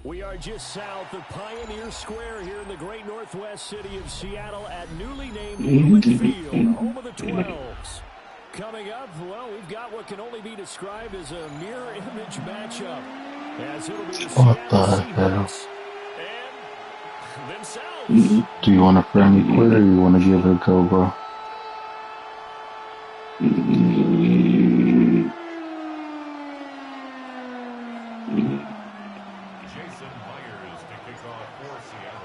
We are just south of Pioneer Square here in the great northwest city of Seattle at newly named Lumen Field, home of the 12s. Coming up, well, we've got what can only be described as a mirror image matchup, as it'll be the Seattle Seahawks and themselves. Do you want a friendly quit or you want to give it a go, bro?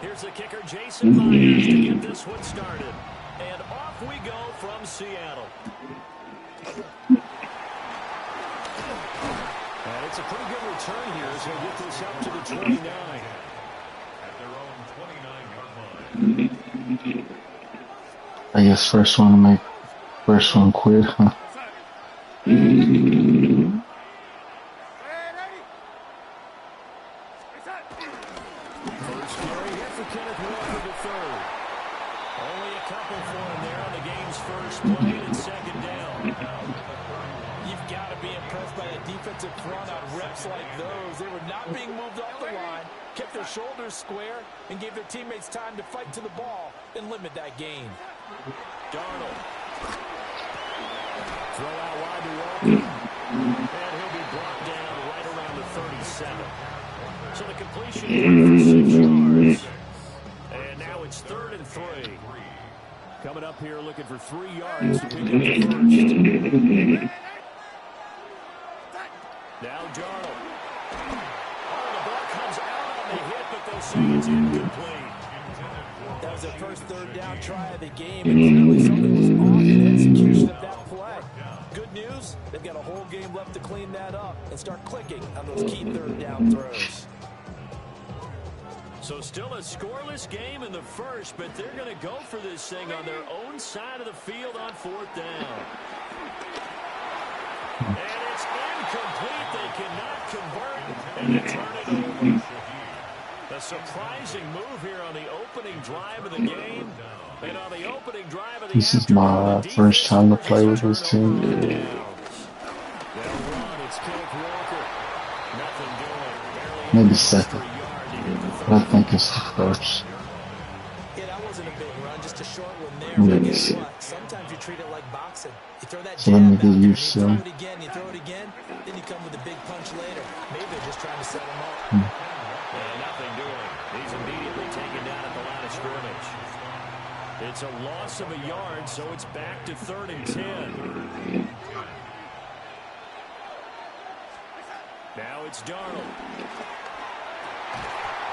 Here's the kicker, Jason Myers, to get this one started. And off we go from Seattle. And it's a pretty good return here as they get this up to the 29. At their own 29-yard line. I guess first one quit, huh? Shoulders square and gave their teammates time to fight to the ball and limit that gain. Darnold. Throw out wide to Walker. And he'll be brought down right around the 37. So the completion for 6 yards. And now it's 3rd and 3. Coming up here looking for 3 yards to pick up the first. Now Darnold. It's incomplete. That was the first 3rd down try of the game, and clearly something was off in execution of that play. Good news, they've got a whole game left to clean that up and start clicking on those key 3rd down throws. So still a scoreless game in the first, but they're going to go for this thing on their own side of the field on 4th down. And it's incomplete. They cannot convert and they turn it over. A surprising move here on the opening drive of the game. And on the opening drive of the This is my first time to play with this team. Maybe second. But I think it's the first. Yeah, that wasn't a big run, just a short one there. Maybe. Sometimes you treat it like boxing. You throw that So let me get used to you it. throw it again, you throw it again, then you come with a big punch later. Maybe they're just trying to set them up. Nothing doing. He's immediately taken down at the line of scrimmage. It's a loss of a yard, so it's back to 3rd and 10. Now it's Darnold.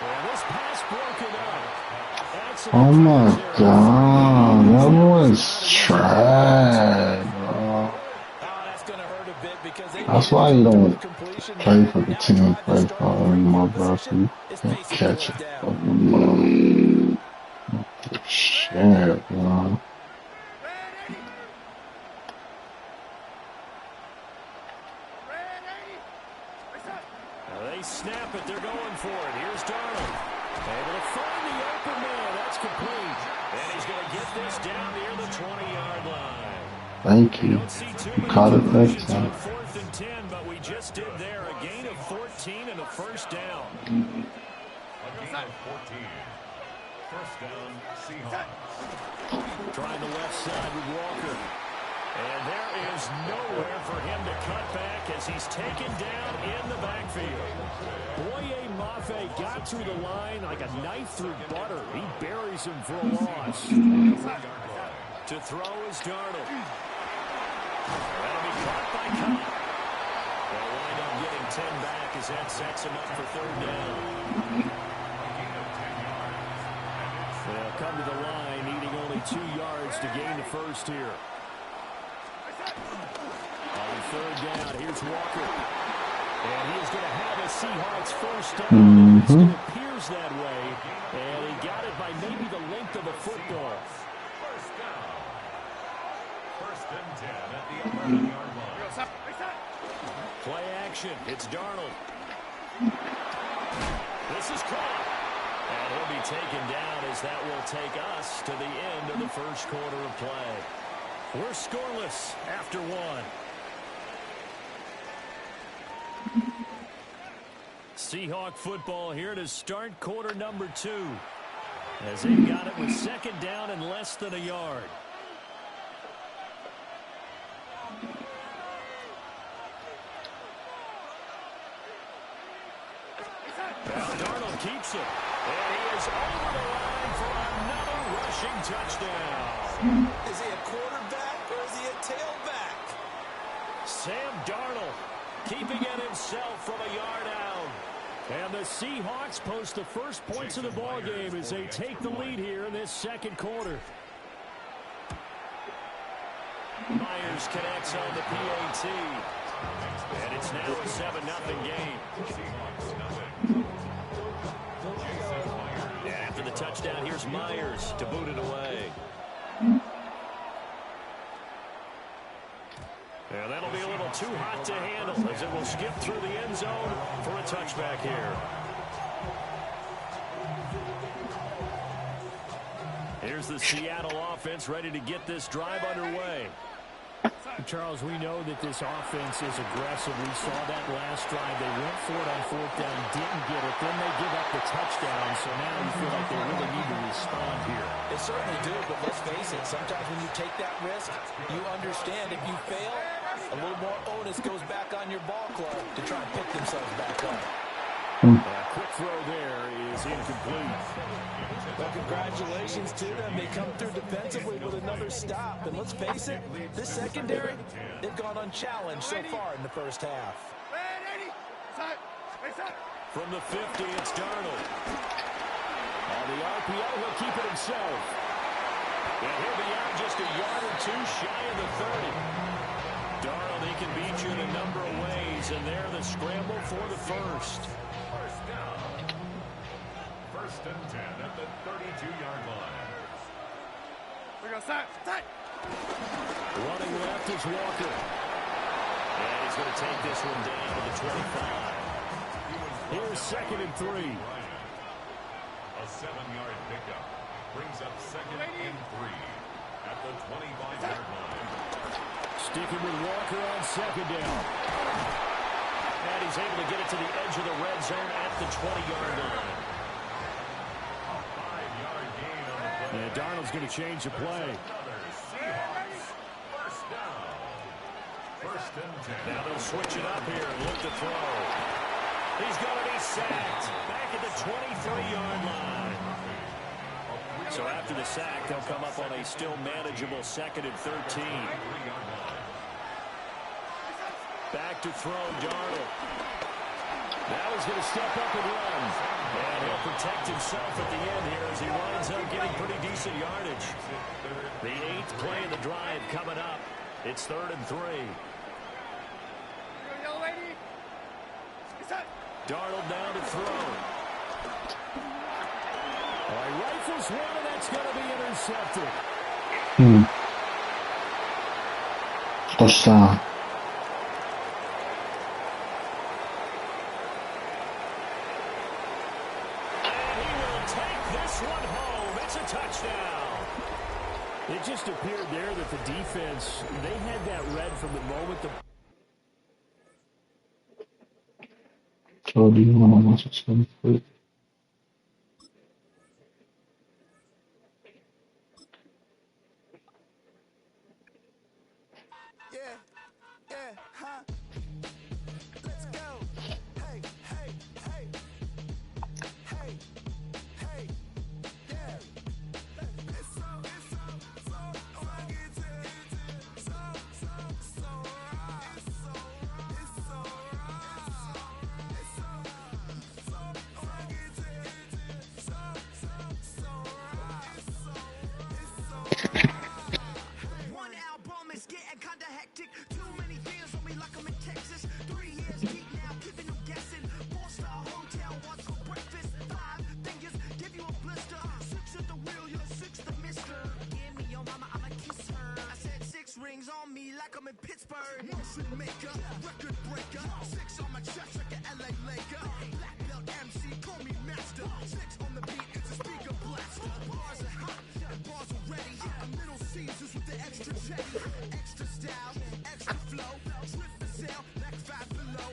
And this pass broken up. Oh my god, that was trash. That's why you don't play for the team, play for anymore, bro. So you can't catch it. Shit, bro. They snap it. They're going for it. Here's Darnold. Able to find the open man. That's complete. And he's going to get this down near the 20-yard line. Thank you. Caught it next time. 4th and 10, but we just did there. A gain of 14 and a first down. First down, Seahawks. Trying the left side with Walker. And there is nowhere for him to cut back as he's taken down in the backfield. Boye Mafe got through the line like a knife through butter. He buries him for a loss. To throw is Darnold. That'll be caught by Cobb. They'll wind up getting 10 back as that sets him up for third down. They'll come to the line needing only 2 yards to gain the first here. On third down, here's Walker. And he is going to have a Seahawks first down. At least it appears that way. And he got it by maybe the length of a football. First down. First and 10 at the 11-yard line. Play action. It's Darnold. This is caught. And he'll be taken down as that will take us to the end of the first quarter of play. We're scoreless after one. Seahawk football here to start quarter number 2. As they've got it with second down and less than a yard. Now Darnold keeps it. And he is over the line for another rushing touchdown. Is he a quarterback or is he a tailback? Sam Darnold keeping it himself from a yard out. And the Seahawks post the first points of the ball game as they take the lead here in this second quarter. Myers connects on the PAT. And it's now a 7-0 game. And after the touchdown, here's Myers to boot it away. And that'll be a little too hot to handle as it will skip through the end zone for a touchback here. Here's the Seattle offense ready to get this drive underway. Charles, we know that this offense is aggressive. We saw that last drive. They went for it on fourth down, didn't get it. Then they give up the touchdown, so now you feel like they really need to respond here. They certainly do, but let's face it, sometimes when you take that risk, you understand if you fail, a little more onus goes back on your ball club to try and pick themselves back up. A quick throw there is incomplete. Well, congratulations to them. They come through defensively with another stop. And let's face it, this secondary, they've gone unchallenged so far in the first half. From the 50, it's Darnold. On the RPO, he'll keep it himself. And he'll be out just a yard or two shy of the 30. Darnold, he can beat you in a number of ways, and they're the scramble for the first. First down. First and 10 at the 32-yard line. Running left is Walker. And he's going to take this one down to the 25. Here's second and 3. A 7-yard pickup brings up second and 3 at the 25-yard line. Sticking with Walker on second down. And he's able to get it to the edge of the red zone at the 20-yard line. A 5-yard gain on the play. And Darnold's going to change the play. Another Seahawks first down. First and 10. Now they'll switch it up here and look to throw. He's going to be sacked back at the 23-yard line. So after the sack, they'll come up on a still manageable second and 13. Back to throw, Darnold. Now he's going to step up and run. And he'll protect himself at the end here as he winds up getting pretty decent yardage. The 8th play of the drive coming up. It's 3rd and 3. Darnold now to throw. All right, rifles one, and that's going to be intercepted. Touchdown. And he will take this one home. It's a touchdown. It just appeared there that the defense, they had that read from the moment the So do you want to watch it? I'm in Pittsburgh. Motion maker, record breaker. 6 on my chest like an LA Laker. Black belt MC, call me master. 6 on the beat, it's a speaker blaster. Bars are hot, and bars are ready. I'm Little Caesars with the extra chetty. Extra style, extra flow. Drift for sale, back 5 below.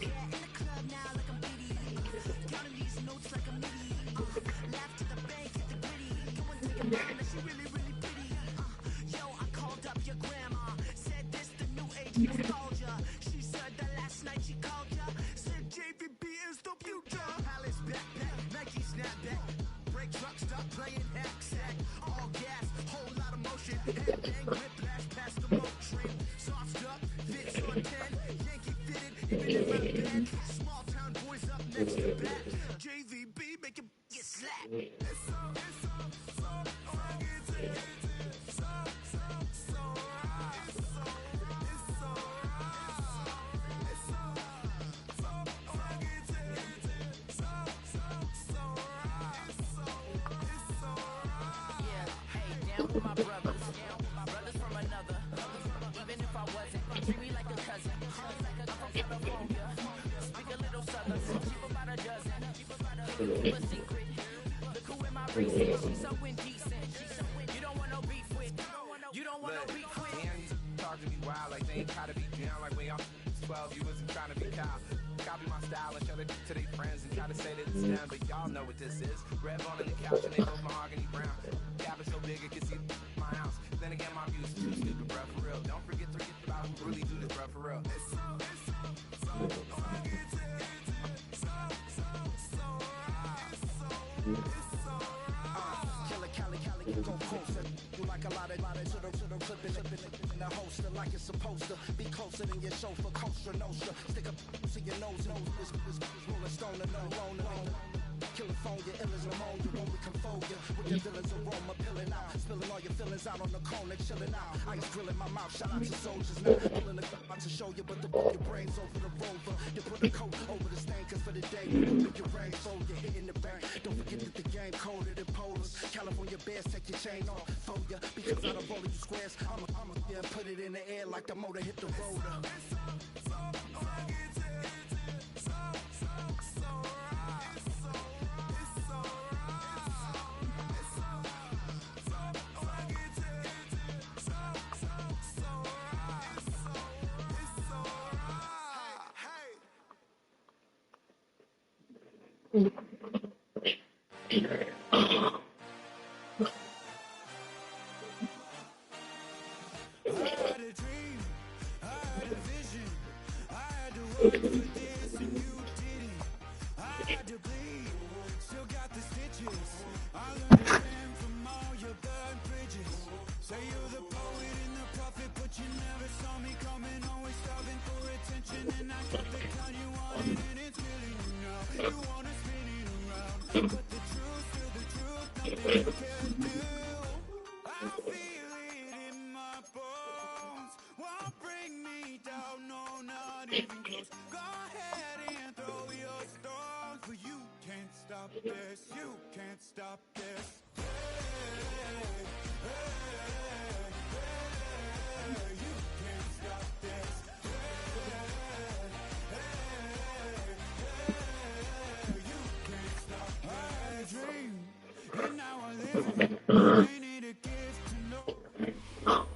Yeah, in the club now like I'm Diddy. Counting these notes like I'm Nitty. Laugh to the bank, hit the gritty. Go and take a mom that she really, really pretty. Yo, I called up your grandma. Said this the new age nostalgia. She said that last night she called ya. Said JVB is the future. Palace backpack, Nike snapback. Break truck, stop playing hack sack. All gas, whole lot of motion. Head bang, whiplash past the moat train. Soft stuff, fits on 10. Yankee fitted, even in my bed. Small town boys up next to bat. JVB make it get slapped. It's so with my brothers from another. Even if I wasn't, treat me like a cousin. I'm from California. Speak a little southern. Cheap about a dozen. Keep a secret. Look who in my race is. She's so indecent. You don't want no beef with. You don't want no beef with. Damn, you talk to me wild like they ain't gotta be down. Like when y'all 12, you wasn't trying to be cow. Copy my style and show it to their friends and try to say that it's them, but y'all know what this is. Red bone on the couch and they both mahogany brown. Gap is so big it can see my house. Then again, my views too stupid, bruh, for real. Don't forget about who really do this, bruh, for real. Cali, go closer. You like a lot of to the clipping in the holster like it's supposed to be closer than your chauffeur, Costa Nostra. Stick up to your nose, this rolling stone and no rolling. California, ill as pneumonia when we come for you. With your villains aroma peeling out, spilling all your feelings out on the corner, chilling out. Ice grilling my mouth, shout out to soldiers now. Pulling the gun out to show you, but your brains over the rover. You put a coat over the stain, cause for the day you make your rain, so you're hitting the bank. Don't forget that the game colder than polars. California bears take your chain off for ya, because I don't roll you squares. I'ma yeah, put it in the air like the motor hit the rotor.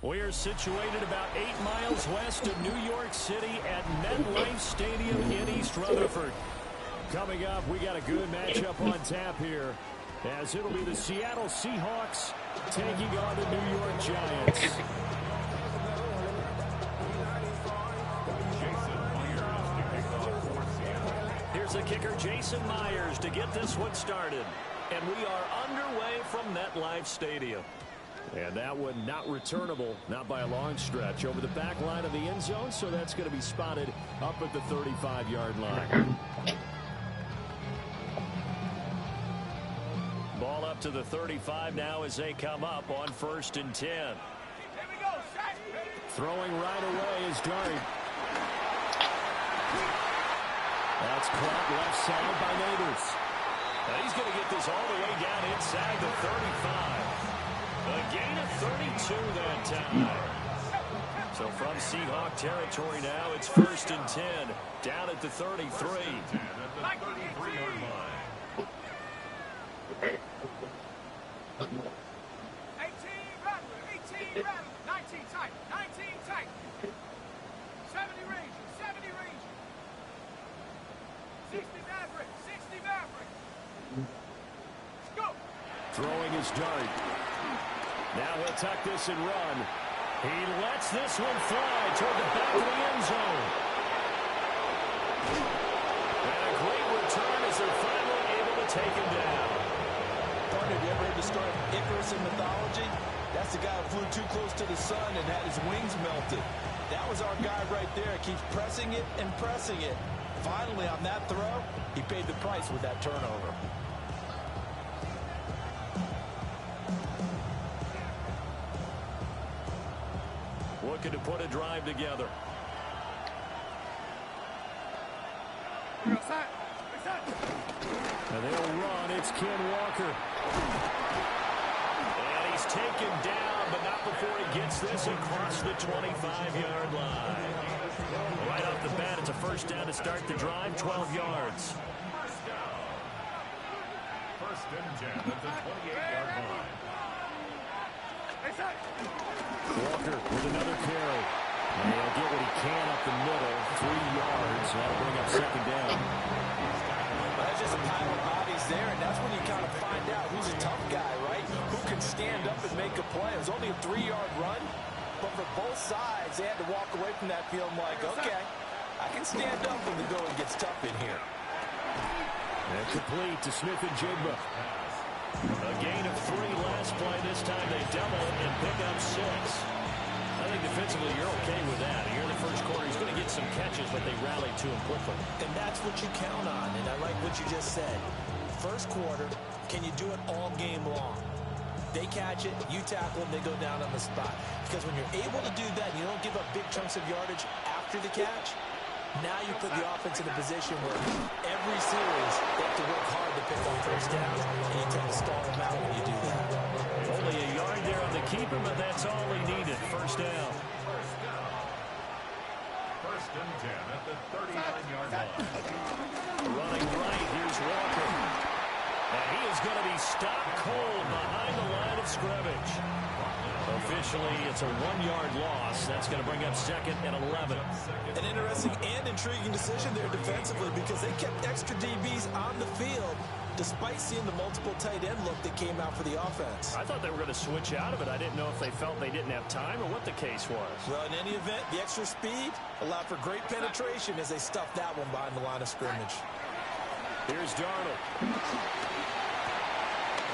We're situated about 8 miles west of New York City at MetLife Stadium in East Rutherford. Coming up, we got a good matchup on tap here, as it'll be the Seattle Seahawks taking on the New York Giants. Here's the kicker, Jason Myers, to get this one started. And we are underway from MetLife Stadium. And that one not returnable, not by a long stretch, over the back line of the end zone, so that's going to be spotted up at the 35-yard line. Ball up to the 35 now as they come up on 1st and 10. Here we go, set. Throwing right away is Dart. That's caught left side by Neighbors. Now he's going to get this all the way down inside the 35. A gain of 32 that time. So from Seahawk territory now, it's 1st and 10, down at the 33. 33-yard line. 18 rattle, 19 tight, 19 tight. 70 Ranger, 70 Ranger. 60 Maverick, 60 Maverick. Go. Throwing his dart. Now he'll tuck this and run. He lets this one fly toward the back of the end zone. And a great return as they're finally able to take him down. Partner, you ever heard the story of Icarus in mythology? That's the guy who flew too close to the sun and had his wings melted. That was our guy right there. Keeps pressing it and pressing it. Finally, on that throw, he paid the price with that turnover. Looking to put a drive together. And they'll run. It's Ken Walker. And he's taken down, but not before he gets this across the 25-yard line. Right off the bat, it's a first down to start the drive, 12 yards. First and 10 at the 28-yard line. Walker with another carry. And he'll get what he can up the middle, 3 yards. That'll bring up second down. That's just a pile of bodies there, and that's when you kind of find out who's a tough guy, right? Who can stand up and make a play. It was only a 3-yard run, but for both sides, they had to walk away from that feeling like, okay, I can stand up when the going gets tough in here. And complete to Smith and Jigba. A gain of 3 last play. This time they double and pick up 6. I think defensively you're okay with that. Here in the first quarter, he's going to get some catches, but they rally to him quickly. And that's what you count on, and I like what you just said. First quarter, can you do it all game long? They catch it, you tackle them, they go down on the spot. Because when you're able to do that, and you don't give up big chunks of yardage after the catch, now you put the offense in a position where every series they have to work hard to pick up first downs, and you tend to stall them out when you do that. Only a yard there on the keeper, but that's all he needed. First down. First and 10 at the 39-yard line. Running right, here's Walker. And he is going to be stopped cold behind the line of scrimmage. Officially, it's a 1-yard loss. That's going to bring up second and 11. An interesting and intriguing decision there defensively because they kept extra DBs on the field despite seeing the multiple tight end look that came out for the offense. I thought they were going to switch out of it. I didn't know if they felt they didn't have time or what the case was. Well, in any event, the extra speed allowed for great penetration as they stuffed that one behind the line of scrimmage. Here's Darnold.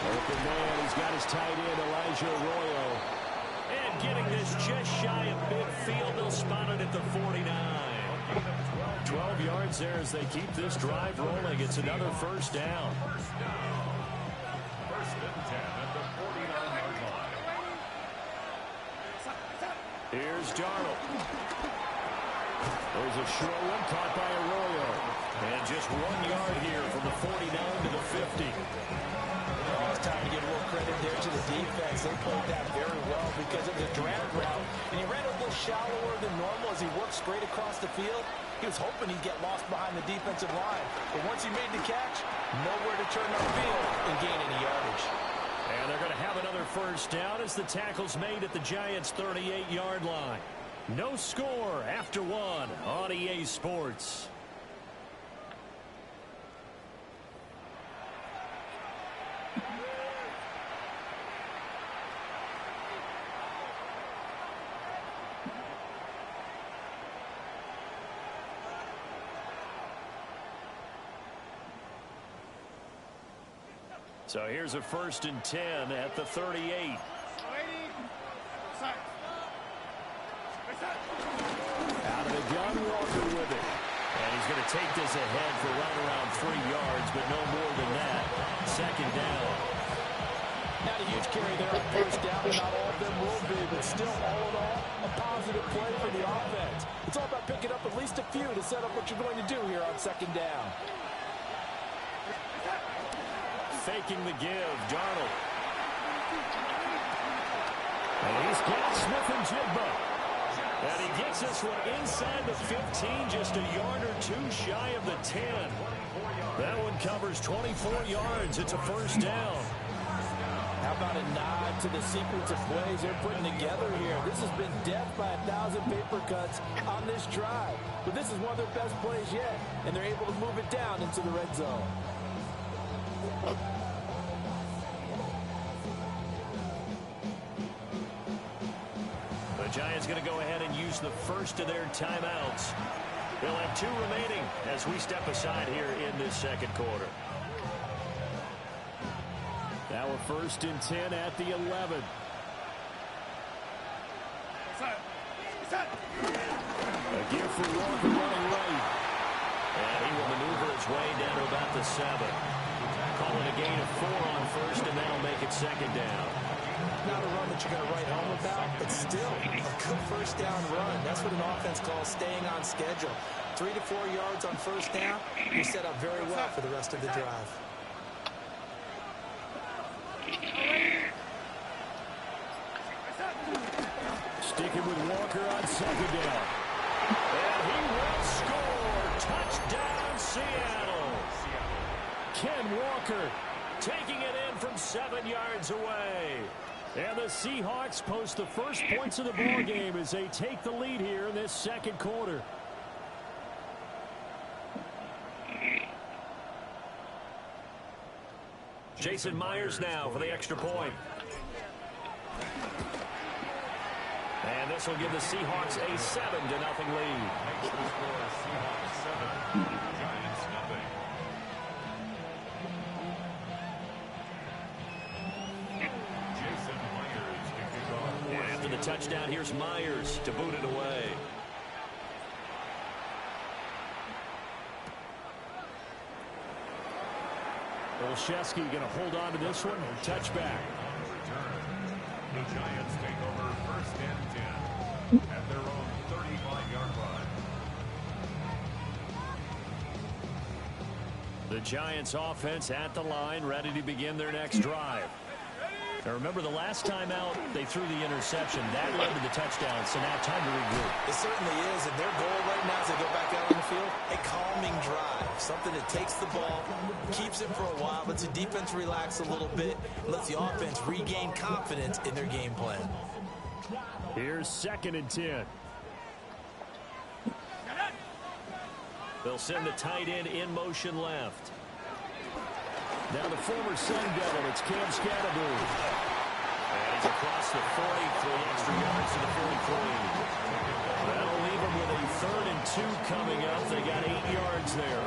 Open man, he's got his tight end, Elijah Arroyo. And getting this just shy of midfield, they'll spot it at the 49. 12 yards there as they keep this drive rolling. It's another first down. First and 10 at the 49-yard line. Here's Darnold. There's a short one caught by Arroyo. And just 1 yard here from the 49 to the 50. Oh, it's time to give a little credit there to the defense. They played that very well because of the drag route. And he ran a little shallower than normal as he worked straight across the field. He was hoping he'd get lost behind the defensive line. But once he made the catch, nowhere to turn upfield and gain any yardage. And they're going to have another first down as the tackle's made at the Giants' 38-yard line. No score after 1 on EA Sports. So here's a first and 10 at the 38. Out of the gun, Walker with it. And he's going to take this ahead for right around 3 yards, but no more than that. Second down. Not a huge carry there on first down. Not all of them will be, but still, all in all, a positive play for the offense. It's all about picking up at least a few to set up what you're going to do here on second down. Faking the give, Darnold. And he's got Smith and Jigba. And he gets this one inside the 15, just a yard or two shy of the 10. That one covers 24 yards. It's a first down. How about a nod to the sequence of plays they're putting together here? This has been death by 1,000 paper cuts on this drive. But this is one of their best plays yet, and they're able to move it down into the red zone. The Giants going to go ahead and use the first of their timeouts. They'll have 2 remaining as we step aside here in this second quarter. Now a 1st and 10 at the 11. A give for Walker running right. And he will maneuver his way down to about the 7. Call it a gain of 4 on first, and that'll make it second down. Not a run that you're going to write home about, but still a good first down run. That's what an offense calls staying on schedule. 3 to 4 yards on first down, you're set up very well for the rest of the drive. Sticking with Walker on second down. And he will score. Touchdown, Seattle. Ken Walker taking it in from 7 yards away. And the Seahawks post the first points of the ball game as they take the lead here in this second quarter. Jason Myers now for the extra point. And this will give the Seahawks a 7-0 lead. And after the touchdown, here's Myers to boot it away. Olszewski going to hold on to this one. Touchback. The Giants take over 1st and 10 at their own 35-yard line. The Giants offense at the line, ready to begin their next drive. Now remember, the last time out, they threw the interception. That led to the touchdown, so now time to regroup. It certainly is, and their goal right now as they go back out on the field, a calming drive. Something that takes the ball, keeps it for a while, lets the defense relax a little bit, and lets the offense regain confidence in their game plan. Here's 2nd and 10. They'll send the tight end in motion left. Now the former Sun Devil, it's Cam Scatterbury. And he's across the 40 for the extra yards to the 43. That'll leave them with a 3rd and 2 coming up. They got 8 yards there.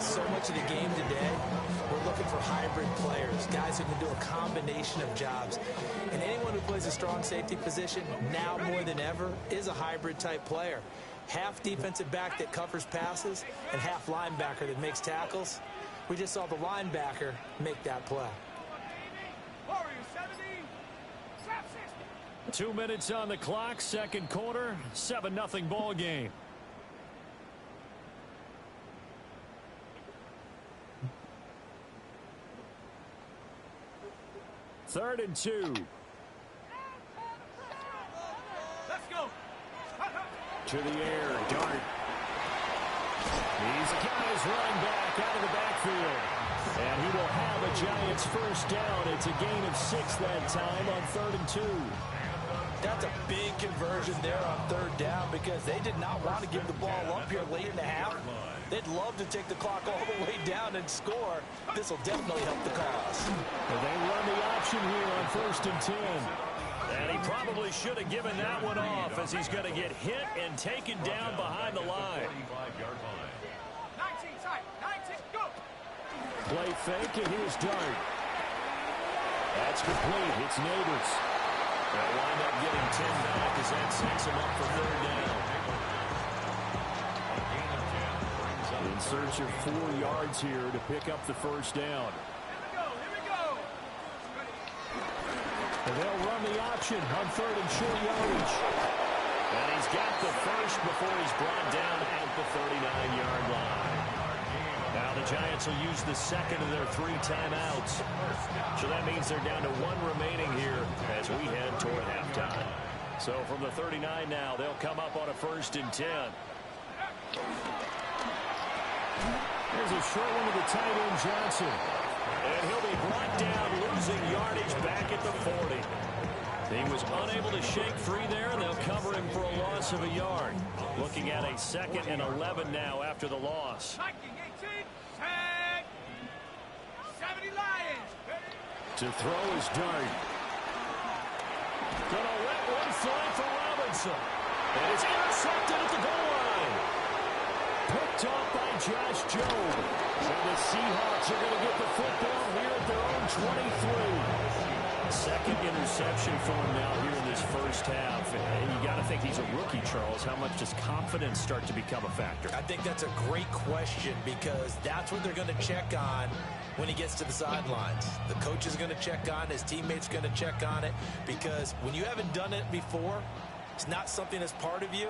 So much of the game today, we're looking for hybrid players, guys who can do a combination of jobs. And anyone who plays a strong safety position, now more than ever, is a hybrid type player. Half defensive back that covers passes and half linebacker that makes tackles. We just saw the linebacker make that play. 2 minutes on the clock, second quarter, 7-0 ball game. Third and 2. Let's go. To the air, Dart. These guys running back out of the backfield. And he will have a Giants first down. It's a gain of 6 that time on 3rd and 2. That's a big conversion there on 3rd down because they did not want to give the ball up here late in the half. They'd love to take the clock all the way down and score. This will definitely help the cause. Well, they run the option here on 1st and 10. And he probably should have given that one off as he's going to get hit and taken down behind the line. 19, side, 19, go. Play fake, and here's Dart. That's complete. It's Neighbors. They'll wind up getting 10 back as that sets him up for 3rd down. In search of 4 yards here to pick up the first down. Here we go. And they'll run the option on 3rd and short yardage. And he's got the first before he's brought down at the 39-yard line. Now the Giants will use the second of their 3 timeouts. So that means they're down to 1 remaining here as we head toward halftime. So from the 39 now, they'll come up on a 1st and 10. There's a short one to the tight end, Johnson. And he'll be brought down, losing yardage back at the 40. He was unable to shake free there, and they'll cover him for a loss of a yard. Looking at a 2nd and 11 now after the loss. To throw his dart. Gonna let one fly for Robinson. And it's intercepted at the goal line. Picked off by Josh Jobe. And the Seahawks are going to get the football here at their own 23. 2nd interception for him now here in this first half. And you got to think he's a rookie, Charles. How much does confidence start to become a factor? I think that's a great question because that's what they're going to check on when he gets to the sidelines. The coach is going to check on, his teammates going to check on it, because when you haven't done it before, it's not something that's part of you.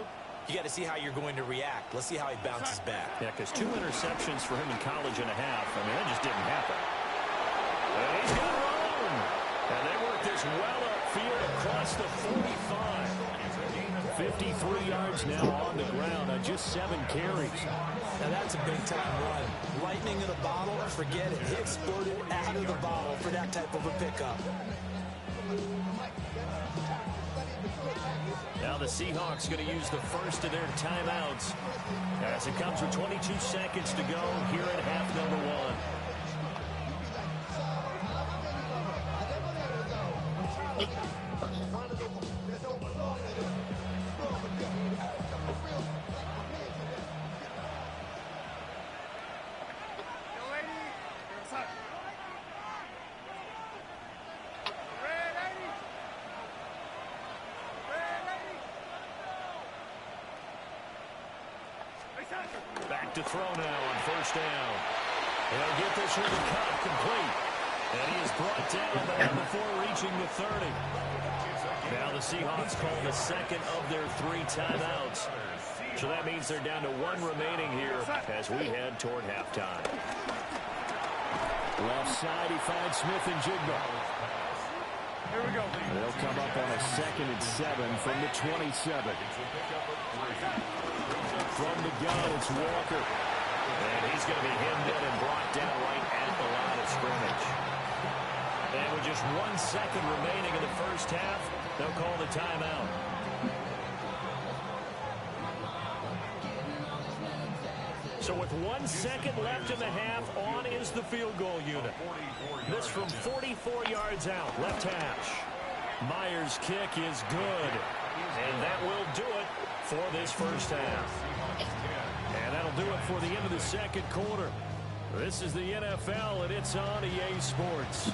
You got to see how you're going to react. Let's see how he bounces back. Yeah, because 2 interceptions for him in college and a half. I mean, that just didn't happen. And he's got room. And they work this well upfield across the 45. 53 yards now on the ground on just 7 carries. Now that's a big-time run. Lightning in a bottle, forget it. He exploded out of the bottle for that type of a pickup. Now the Seahawks going to use the first of their timeouts as it comes with 22 seconds to go here in half number 1. Back to throw now on 1st down. He'll get this one to cut complete. And he is brought down there before reaching the 30. Now the Seahawks call the 2nd of their 3 timeouts. So that means they're down to 1 remaining here as we head toward halftime. Left side, he finds Smith and Jigba. Here we go. They'll come up on a 2nd and 7 from the 27. From the gun, it's Walker. And he's going to be hemmed in and brought down right at the line of scrimmage. And with just 1 second remaining in the first half, they'll call the timeout. So with 1 second left in the half, on is the field goal unit. This from 44 yards out, left hash. Myers' kick is good. And that will do it for this first half. And that'll do it for the end of the 2nd quarter. This is the NFL, and it's on EA Sports.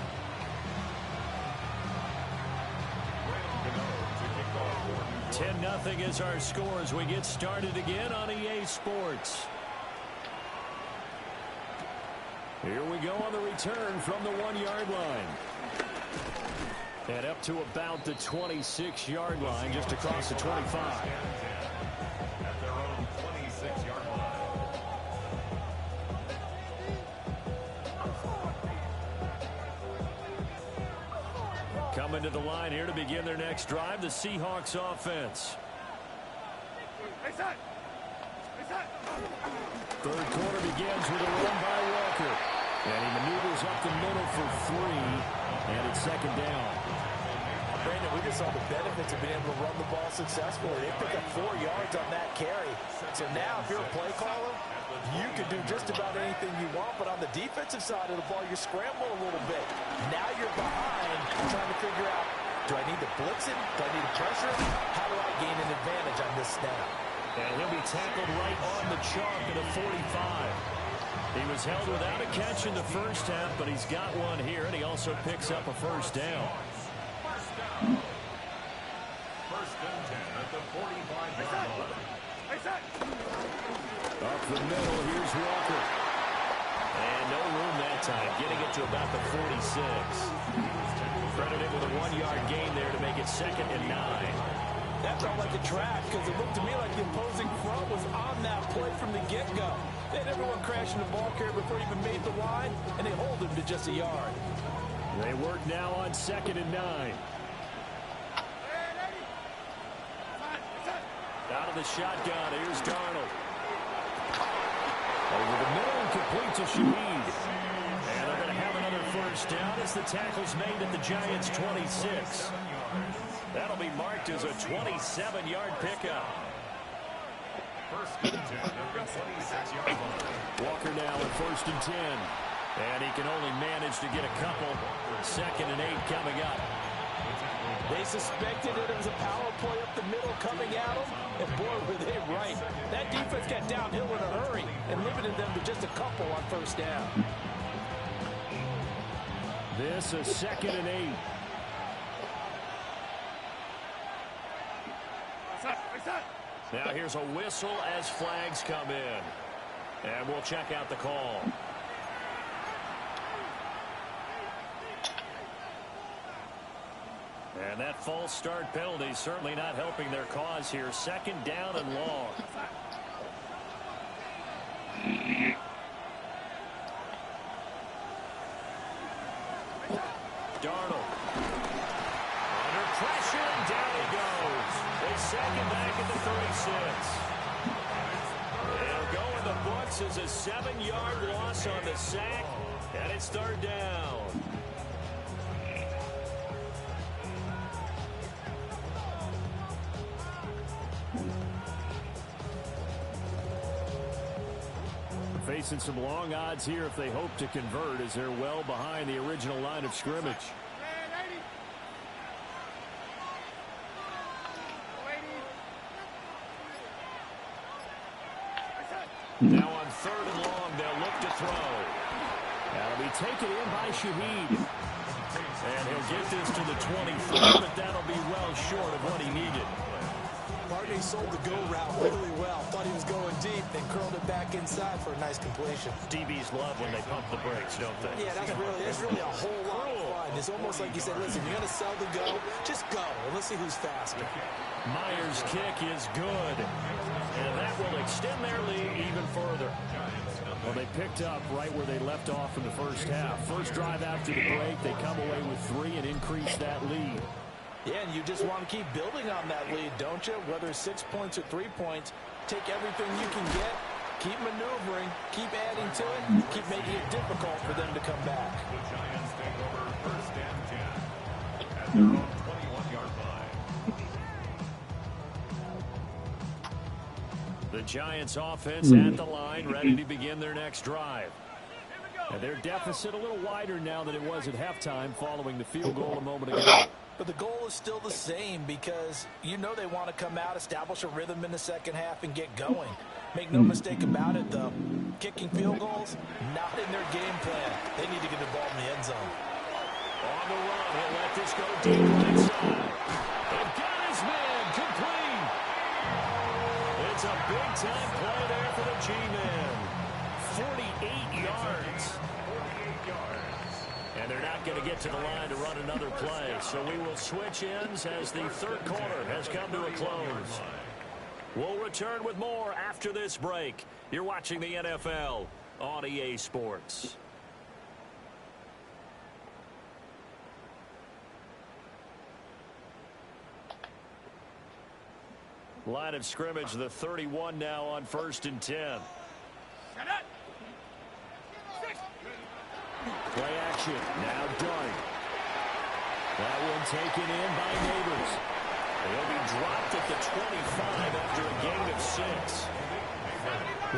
$10-0 is our score as we get started again on EA Sports. Here we go on the return from the 1-yard line. And up to about the 26-yard line, just across the 25. At their own 26-yard line. Coming to the line here to begin their next drive, the Seahawks offense. Third quarter begins with a run by Walker. And he maneuvers up the middle for 3. And it's 2nd down. Brandon, we just saw the benefits of being able to run the ball successfully. They pick up 4 yards on that carry. So now if you're a play caller, you can do just about anything you want. But on the defensive side of the ball, you scramble a little bit. Now you're behind trying to figure out, do I need to blitz him? Do I need to pressure him? How do I gain an advantage on this snap? And he'll be tackled right on the chalk at a 45. He was held without a catch in the first half, but he's got one here, and he also picks up a 1st down. First and 10 at the 45-yard line. Up the middle, here's Walker. And no room that time, getting it to about the 46. Credited with a 1-yard gain there to make it 2nd and 9. That felt like a trap because it looked to me like the opposing front was on that play from the get-go. They had everyone crashing the ball carrier before he even made the line, and they hold him to just a yard. They work now on 2nd and 9. Out of the shotgun, here's Darnold. Over the middle and complete to Shaheed. And they're going to have another first down as the tackle's made at the Giants' 26. That'll be marked as a 27-yard pickup. First and 10 at the 26-yard line. Walker now at 1st and 10. And he can only manage to get a couple. 2nd and 8 coming up. They suspected it was a power play up the middle coming at them, and boy, were they right. That defense got downhill in a hurry and limited them to just a couple on first down. This is 2nd and 8. Now here's a whistle as flags come in. And we'll check out the call. And that false start penalty certainly not helping their cause here. 2nd down and long. Darnold. Under pressure, and down he goes. They sack him back at the 36. They'll go in the books as a 7-yard loss on the sack, and it's 3rd down. Facing some long odds here if they hope to convert, as they're well behind the original line of scrimmage. Now on 3rd and long, they'll look to throw. That'll be taken in by Shaheed. And he'll get this to the 23, but that'll be well short of what he needed. Barney sold the go route really well. Thought he was going deep, then curled it back inside for a nice completion. DBs love when they pump the brakes, don't they? Yeah, that's really a whole lot of fun. It's almost like you said, listen, you're going to sell the go, just go, and let's see who's faster. Myers' kick is good, and that will extend their lead even further. Well, they picked up right where they left off in the first half. First drive after the break, they come away with 3 and increase that lead. Yeah, and you just want to keep building on that lead, don't you? Whether it's 6 points or 3 points, take everything you can get, keep maneuvering, keep adding to it, keep making it difficult for them to come back. The Giants take over 1st and 10 at their own 21-yard line. The Giants offense at the line, ready to begin their next drive. And their deficit a little wider now than it was at halftime following the field goal a moment ago. But the goal is still the same because you know they want to come out, establish a rhythm in the second half, and get going. Make no mistake about it, though. Kicking field goals, not in their game plan. They need to get the ball in the end zone. On the run, he'll let this go deep right side. They've got his man complete. It's a big-time play there for the G-Man. 48 yards. And they're not going to get to the line to run another play. So we will switch ends as the 3rd quarter has come to a close. We'll return with more after this break. You're watching the NFL on EA Sports. Line of scrimmage, the 31 now on 1st and 10. Play action. Now Dart. That one taken in by Neighbors. He'll be dropped at the 25 after a gain of 6.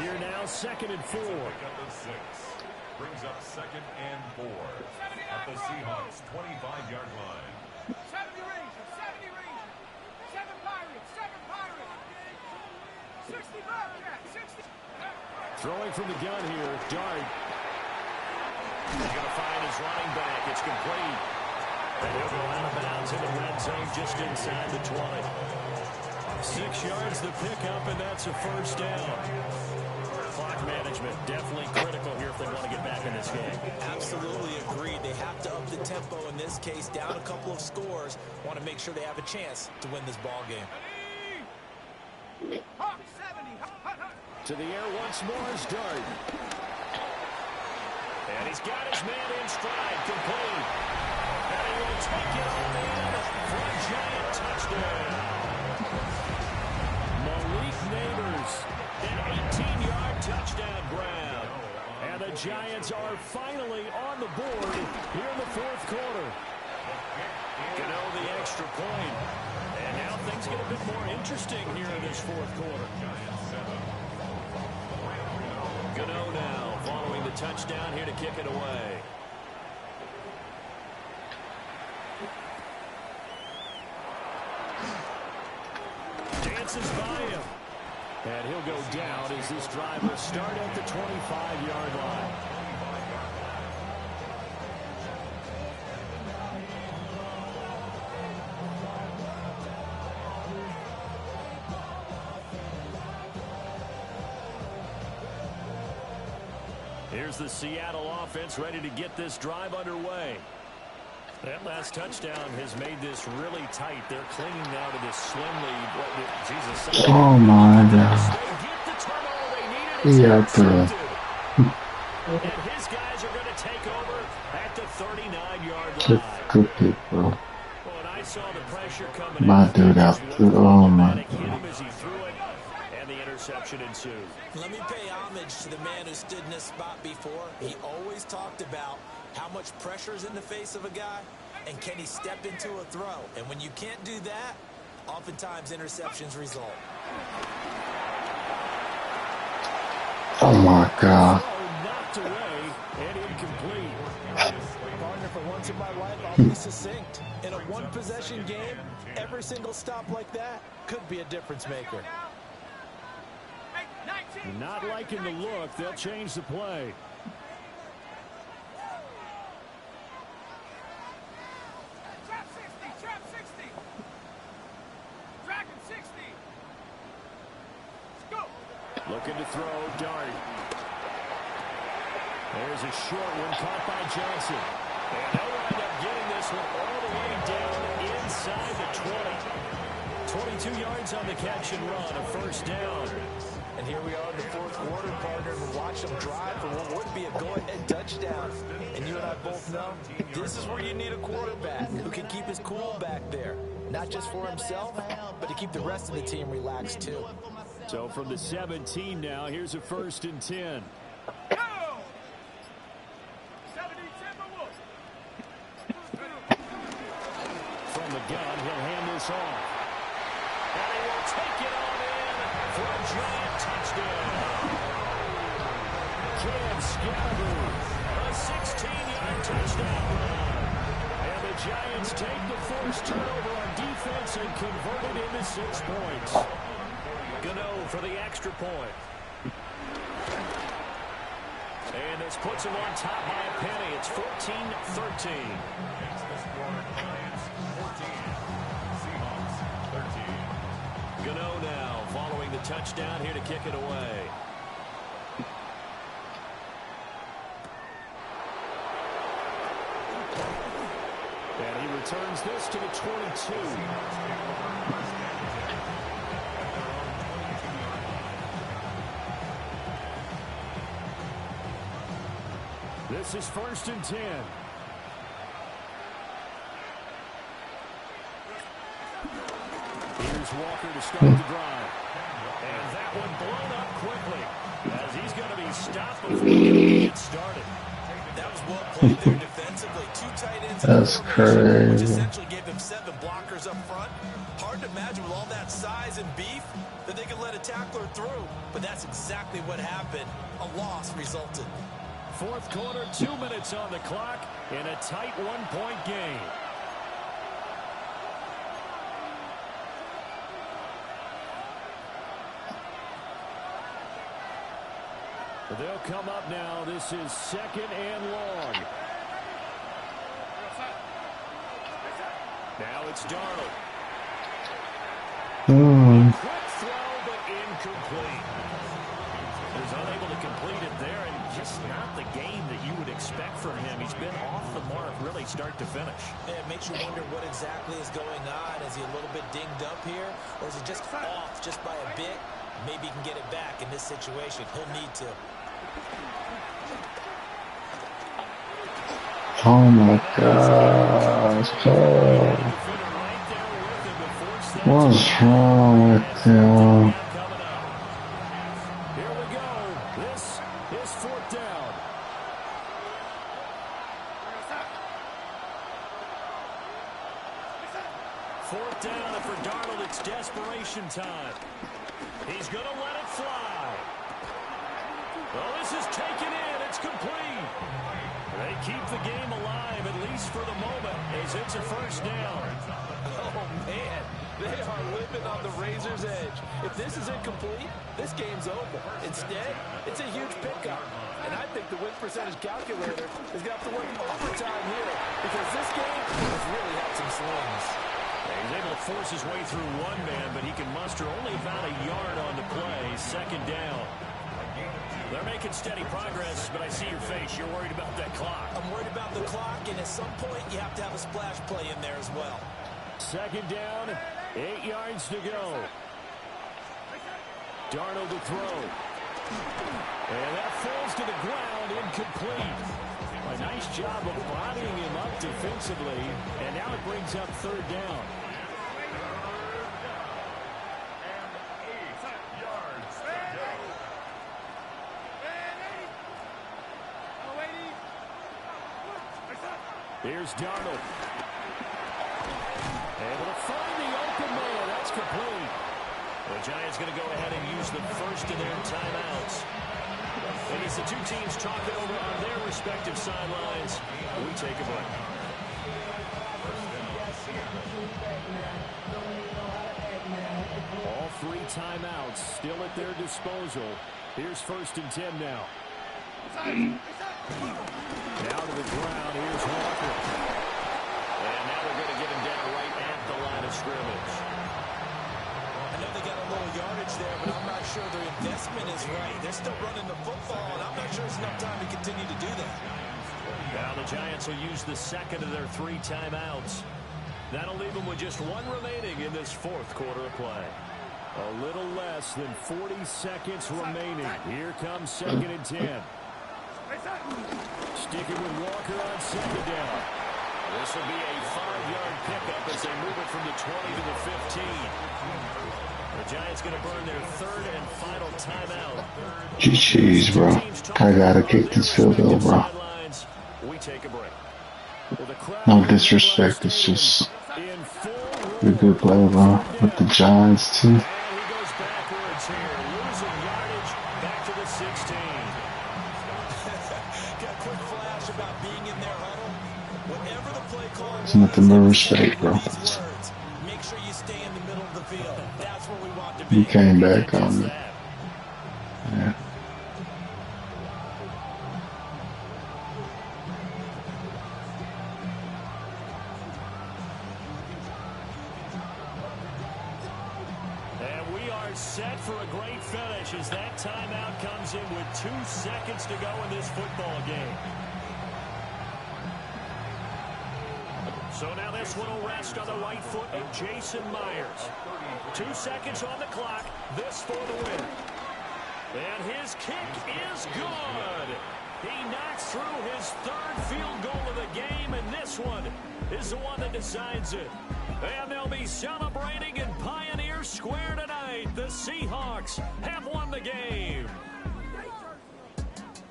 Here now 2nd and 4. Brings up 2nd and 4 at the Seahawks 25-yard line. 70 Rangers, 70 Rangers, 7 Pirates, 7 Pirates, 60 Bobcats, 60. Throwing from the gun here, Dart. He's going to find his running back. It's complete. And he'll go out of bounds in the red zone just inside the 20. 6 yards the pickup, and that's a first down. Clock management definitely critical here if they want to get back in this game. Absolutely agreed. They have to up the tempo in this case, down a couple of scores. Want to make sure they have a chance to win this ball game. Hawk 70, To the air once more is Dart. And he's got his man in stride, complete. And he will take it all in for a Giant touchdown. 17-yard touchdown grab. And the Giants are finally on the board here in the fourth quarter. Gano the extra point. And now things get a bit more interesting here in this fourth quarter. Gano now following the touchdown here to kick it away. Dances by him. And he'll go down as this drive will start at the 25-yard line. Here's the Seattle offense ready to get this drive underway. That last touchdown has made this really tight. They're clinging now to this slim lead. Jesus. Oh my God. Yeah, bro. And his guys are going to take over at the 39-yard Just line. good pick, bro. Well, and I saw the pressure coming My out. dude out there. Oh my Hit him God. as he threw it, and the interception ensued. Let me pay homage to the man who stood in this spot before. He always talked about how much pressure is in the face of a guy, and can he step into a throw? And when you can't do that, oftentimes interceptions result. Oh my God. Oh, knocked away and incomplete. Partner, for once in my life, I'll be succinct. In a one-possession game, every single stop like that could be a difference maker. Not liking the look. They'll change the play. Trap 60, trap 60. Dragon 60. Let's go. Looking to throw, Dart. There's a short one caught by Johnson. And they'll wind up getting this one all the way down inside the 20. 22 yards on the catch and run, a first down. And here we are in the fourth quarter, partner. We watch them drive for what would be a go-ahead touchdown. And you and I both know this is where you need a quarterback who can keep his cool back there. Not just for himself, but to keep the rest of the team relaxed too. So from the 17 now, here's a 1st and 10. Go. 70 Timberwolves. From the gun, he'll hand this off. And he will take it on in for a giant touchdown. Cam Scalaboo, a 16-yard touchdown run. And the Giants take the first turnover on defense and convert it into 6 points. Gano for the extra point. And this puts him on top by a penny. It's 14-13. Gano now following the touchdown here to kick it away. And he returns this to the 22. This is 1st and 10. Here's Walker to start the drive. And that one blown up quickly as he's going to be stopped before he can get started. That was well played there defensively. 2 tight ends. That's which crazy. essentially gave them 7 blockers up front. Hard to imagine with all that size and beef that they could let a tackler through. But that's exactly what happened. A loss resulted. Fourth quarter, 2 minutes on the clock in a tight 1-point game. They'll come up now. This is 2nd and long. Now it's Darnold. Quick throw, but incomplete. He's unable to complete it there, and just not the game that you would expect from him. He's been off the mark really start to finish. Yeah, it makes you wonder what exactly is going on. Is he a little bit dinged up here, or is he just off just by a bit? Maybe he can get it back in this situation. He'll need to. Oh my gosh. Oh. What's wrong with you? Here we 4th down, and for Darnold, it's desperation time. He's going to let it fly. Well, this is taken in. It's complete. They keep the game alive, at least for the moment, as it's a 1st down. Oh, man. They are living on the razor's edge. If this is incomplete, this game's over. Instead, it's a huge pickup. And I think the win percentage calculator is going to have to work overtime here because this game has really had some slings. He's able to force his way through one man, but he can muster only about a yard on the play. 2nd down. They're making steady progress, but I see your face. You're worried about that clock. I'm worried about the clock, and at some point, you have to have a splash play in there as well. 2nd down, 8 yards to go. Darnold to throw. And that falls to the ground, incomplete. A nice job of bodying him up defensively, and now it brings up 3rd down. Here's Darnold. Able to find the open man. That's complete. The Giants going to go ahead and use the first of their timeouts. And as the two teams talking over on their respective sidelines, we take a break. All 3 timeouts still at their disposal. Here's 1st and 10 now. Down to the ground. Here's Walker. And now they're going to get him down right at the line of scrimmage. I know they got a little yardage there, but I'm not sure their investment is right. They're still running the football, and I'm not sure there's enough time to continue to do that. Now the Giants will use the 2nd of their 3 timeouts. That'll leave them with just 1 remaining in this 4th quarter of play. A little less than 40 seconds remaining. Here comes 2nd and 10. Sticking with Walker on 2nd down. This will be a 5-yard pickup as they move it from the 20 to the 15. The Giants going to burn their 3rd and final timeout. Jeez, bro. I gotta kick this field goal, bro. We take a break. No disrespect, it's just a good play, bro. With the Giants, too. And he goes backwards here, losing yardage back to the 16. Got a quick flash about being in their huddle. Whatever the play call It's nothing but respect, bro. Make sure you stay in the middle of the field. That's where we want to be. He came back on me. Yeah. Set for a great finish as that timeout comes in with 2 seconds to go in this football game. So now this one will rest on the right foot of Jason Myers. 2 seconds on the clock. This for the win. And his kick is good. He knocks through his 3rd field goal of the game, and this one is the one that decides it. And they'll be celebrating in Pioneer Square tonight. The Seahawks have won the game.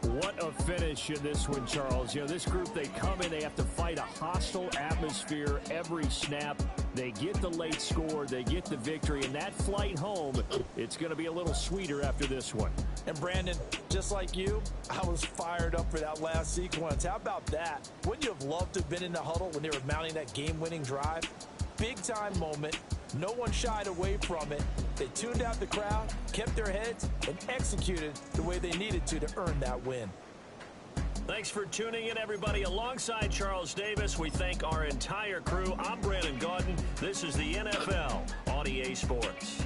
What a finish in this one, Charles. You know, this group, they come in, they have to fight a hostile atmosphere every snap. They get the late score, they get the victory, and that flight home, it's going to be a little sweeter after this one. And Brandon, just like you, I was fired up for that last sequence. How about that? Wouldn't you have loved to have been in the huddle when they were mounting that game-winning drive? Big-time moment. No one shied away from it. They tuned out the crowd, kept their heads, and executed the way they needed to earn that win. Thanks for tuning in, everybody. Alongside Charles Davis, we thank our entire crew. I'm Brandon Gaudin. This is the NFL on EA Sports.